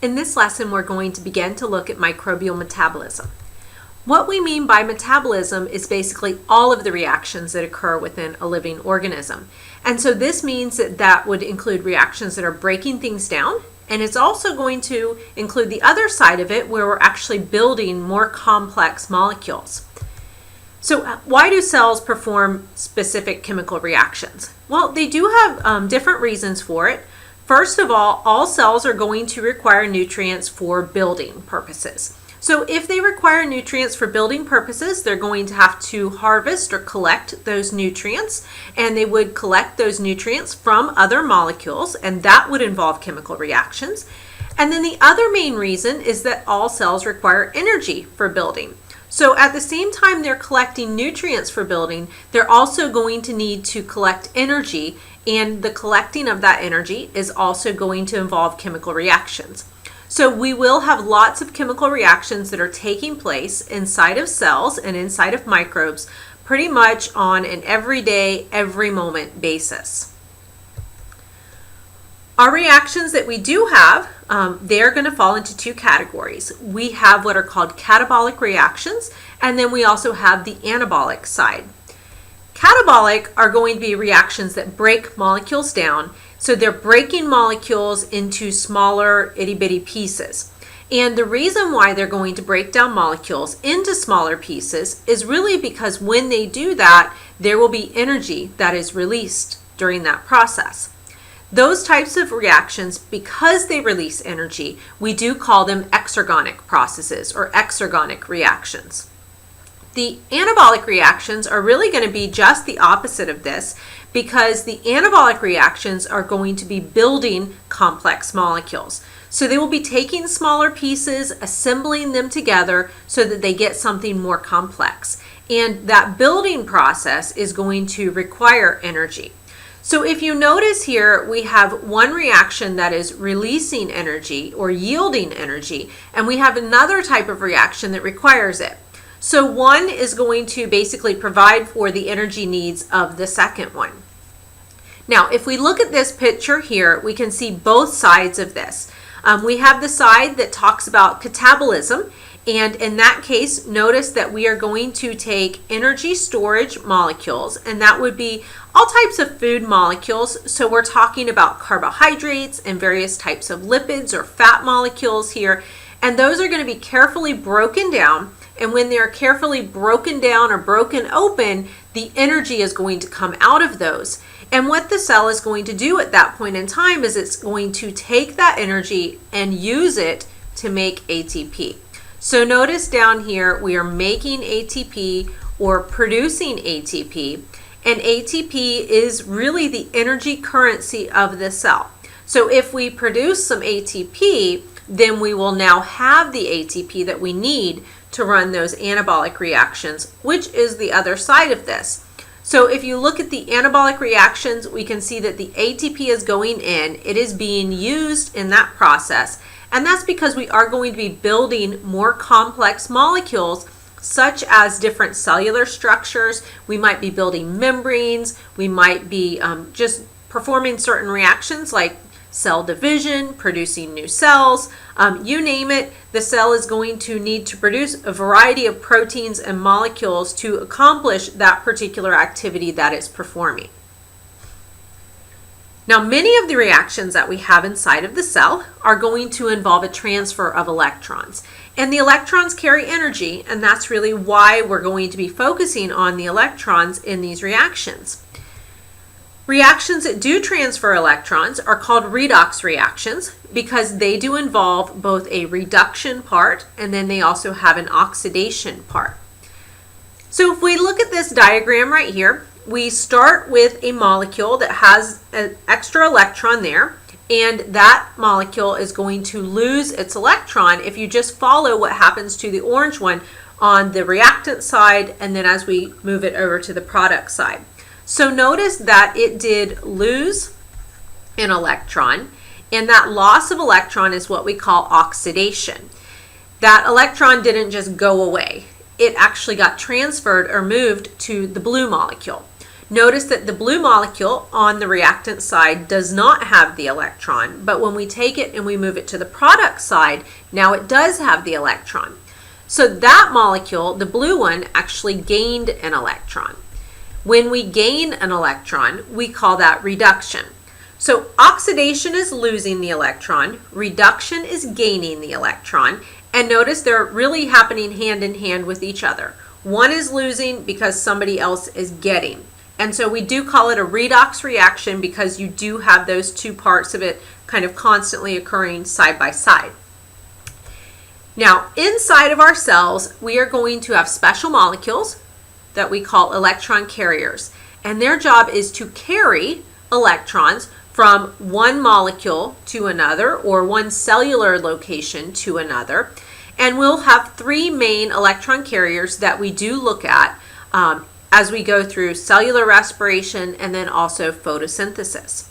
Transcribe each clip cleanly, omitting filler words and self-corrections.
In this lesson, we're going to begin to look at microbial metabolism. What we mean by metabolism is basically all of the reactions that occur within a living organism. And so this means that would include reactions that are breaking things down, and it's also going to include the other side of it where we're actually building more complex molecules. So why do cells perform specific chemical reactions? Well, they do have different reasons for it. First of all cells are going to require nutrients for building purposes. So if they require nutrients for building purposes, they're going to have to harvest or collect those nutrients, and they would collect those nutrients from other molecules, and that would involve chemical reactions. And then the other main reason is that all cells require energy for building. So at the same time they're collecting nutrients for building, they're also going to need to collect energy, and the collecting of that energy is also going to involve chemical reactions. So we will have lots of chemical reactions that are taking place inside of cells and inside of microbes pretty much on an everyday, every moment basis. Our reactions that we do have, they're going to fall into two categories. We have what are called catabolic reactions, and then we also have the anabolic side. Catabolic are going to be reactions that break molecules down, so they're breaking molecules into smaller itty-bitty pieces. And the reason why they're going to break down molecules into smaller pieces is really because when they do that, there will be energy that is released during that process. Those types of reactions, because they release energy, we do call them exergonic processes or exergonic reactions. The anabolic reactions are really going to be just the opposite of this, because the anabolic reactions are going to be building complex molecules. So they will be taking smaller pieces, assembling them together so that they get something more complex. And that building process is going to require energy. So if you notice here, we have one reaction that is releasing energy or yielding energy, and we have another type of reaction that requires it. So one is going to basically provide for the energy needs of the second one. Now, if we look at this picture here, we can see both sides of this. We have the side that talks about catabolism, and in that case, notice that we are going to take energy storage molecules, and that would be all types of food molecules. So we're talking about carbohydrates and various types of lipids or fat molecules here, and those are going to be carefully broken down. And when they're carefully broken down or broken open, the energy is going to come out of those. And what the cell is going to do at that point in time is it's going to take that energy and use it to make ATP. So notice down here, we are making ATP or producing ATP, and ATP is really the energy currency of the cell. So if we produce some ATP, then we will now have the ATP that we need to run those anabolic reactions, which is the other side of this. So if you look at the anabolic reactions, we can see that the ATP is going in, it is being used in that process, and that's because we are going to be building more complex molecules such as different cellular structures. We might be building membranes, we might be just performing certain reactions like cell division, producing new cells, you name it, the cell is going to need to produce a variety of proteins and molecules to accomplish that particular activity that it's performing. Now, many of the reactions that we have inside of the cell are going to involve a transfer of electrons. And the electrons carry energy, and that's really why we're going to be focusing on the electrons in these reactions. Reactions that do transfer electrons are called redox reactions because they do involve both a reduction part and then they also have an oxidation part. So if we look at this diagram right here, we start with a molecule that has an extra electron there, and that molecule is going to lose its electron if you just follow what happens to the orange one on the reactant side and then as we move it over to the product side. So notice that it did lose an electron, and that loss of electron is what we call oxidation. That electron didn't just go away. It actually got transferred or moved to the blue molecule. Notice that the blue molecule on the reactant side does not have the electron, but when we take it and we move it to the product side, now it does have the electron. So that molecule, the blue one, actually gained an electron. When we gain an electron, we call that reduction. So oxidation is losing the electron, reduction is gaining the electron, and notice they're really happening hand in hand with each other. One is losing because somebody else is getting. And so we do call it a redox reaction because you do have those two parts of it kind of constantly occurring side by side. Now, inside of our cells, we are going to have special molecules that we call electron carriers. And their job is to carry electrons from one molecule to another or one cellular location to another. And we'll have three main electron carriers that we do look at as we go through cellular respiration and then also photosynthesis.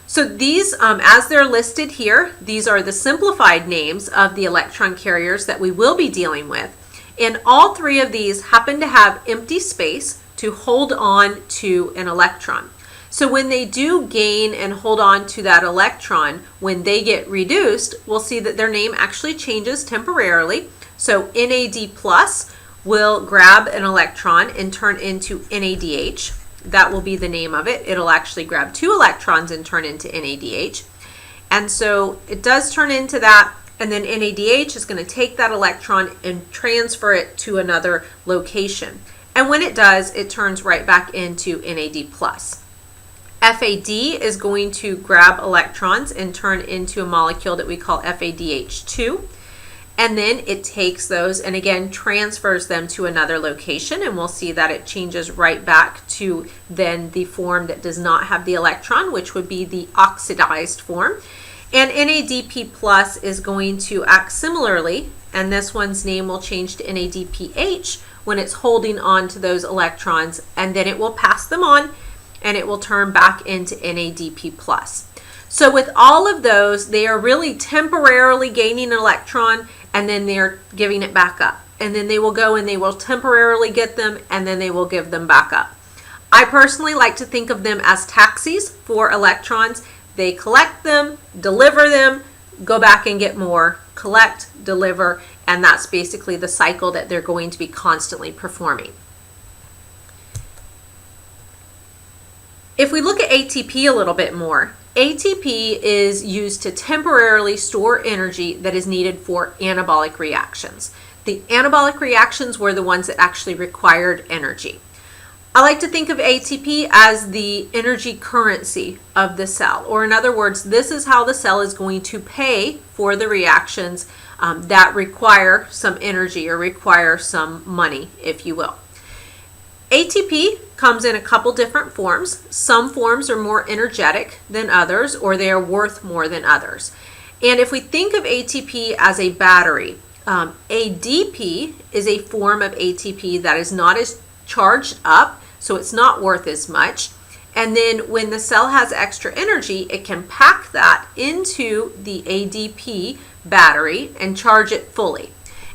So these, as they're listed here, these are the simplified names of the electron carriers that we will be dealing with. And all three of these happen to have empty space to hold on to an electron. So when they do gain and hold on to that electron, when they get reduced, we'll see that their name actually changes temporarily. So NAD plus will grab an electron and turn into NADH. That will be the name of it. It'll actually grab two electrons and turn into NADH. And so it does turn into that, and then NADH is going to take that electron and transfer it to another location. And when it does, it turns right back into NAD+. FAD is going to grab electrons and turn into a molecule that we call FADH2. And then it takes those and again transfers them to another location, and we'll see that it changes right back to then the form that does not have the electron, which would be the oxidized form. And NADP plus is going to act similarly, and this one's name will change to NADPH when it's holding on to those electrons, and then it will pass them on and it will turn back into NADP plus. So with all of those, they are really temporarily gaining an electron and then they're giving it back up. And then they will go and they will temporarily get them and then they will give them back up. I personally like to think of them as taxis for electrons. They collect them, deliver them, go back and get more, collect, deliver, and that's basically the cycle that they're going to be constantly performing. If we look at ATP a little bit more, ATP is used to temporarily store energy that is needed for anabolic reactions. The anabolic reactions were the ones that actually required energy. I like to think of ATP as the energy currency of the cell, or in other words, this is how the cell is going to pay for the reactions that require some energy or require some money, if you will. ATP comes in a couple different forms. Some forms are more energetic than others, or they are worth more than others. And if we think of ATP as a battery, ADP is a form of ATP that is not as charged up, so it's not worth as much. And then when the cell has extra energy, it can pack that into the ADP battery and charge it fully.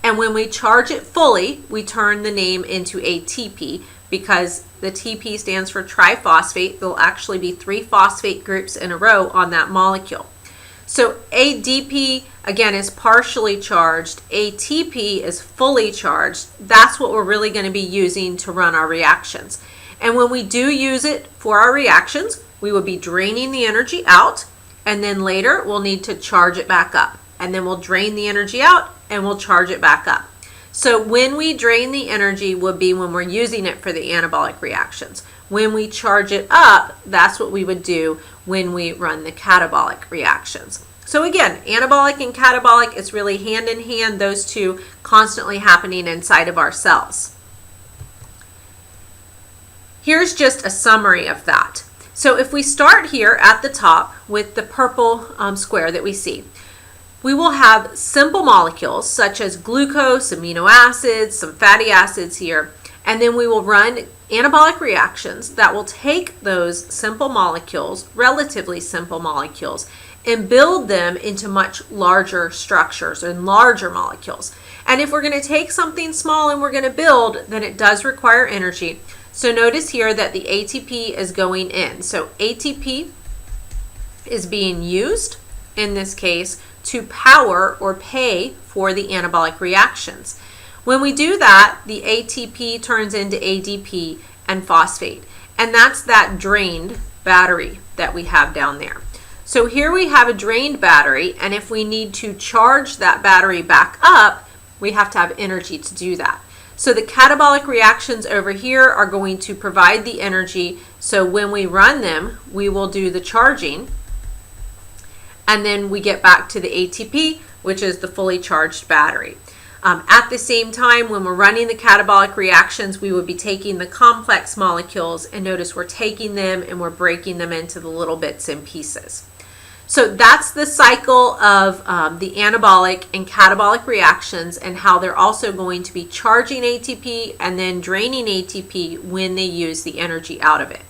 And when we charge it fully, we turn the name into ATP, because the TP stands for triphosphate. There'll actually be 3 phosphate groups in a row on that molecule. So ADP, again, is partially charged. ATP is fully charged. That's what we're really going to be using to run our reactions. And when we do use it for our reactions, we will be draining the energy out, and then later we'll need to charge it back up. And then we'll drain the energy out and we'll charge it back up. So when we drain the energy will be when we're using it for the anabolic reactions. When we charge it up, that's what we would do when we run the catabolic reactions. So again, anabolic and catabolic, it's really hand in hand, those two constantly happening inside of our cells. Here's just a summary of that. So if we start here at the top with the purple square that we see, we will have simple molecules such as glucose, amino acids, some fatty acids here, and then we will run anabolic reactions that will take those simple molecules, relatively simple molecules, and build them into much larger structures and larger molecules. And if we're going to take something small and we're going to build, then it does require energy. So notice here that the ATP is going in. So ATP is being used in this case to power or pay for the anabolic reactions. When we do that, the ATP turns into ADP and phosphate, and that's that drained battery that we have down there. So here we have a drained battery, and if we need to charge that battery back up, we have to have energy to do that. So the catabolic reactions over here are going to provide the energy, so when we run them, we will do the charging, and then we get back to the ATP, which is the fully charged battery. At the same time, when we're running the catabolic reactions, we would be taking the complex molecules, and notice we're taking them and we're breaking them into the little bits and pieces. So that's the cycle of the anabolic and catabolic reactions, and how they're also going to be charging ATP and then draining ATP when they use the energy out of it.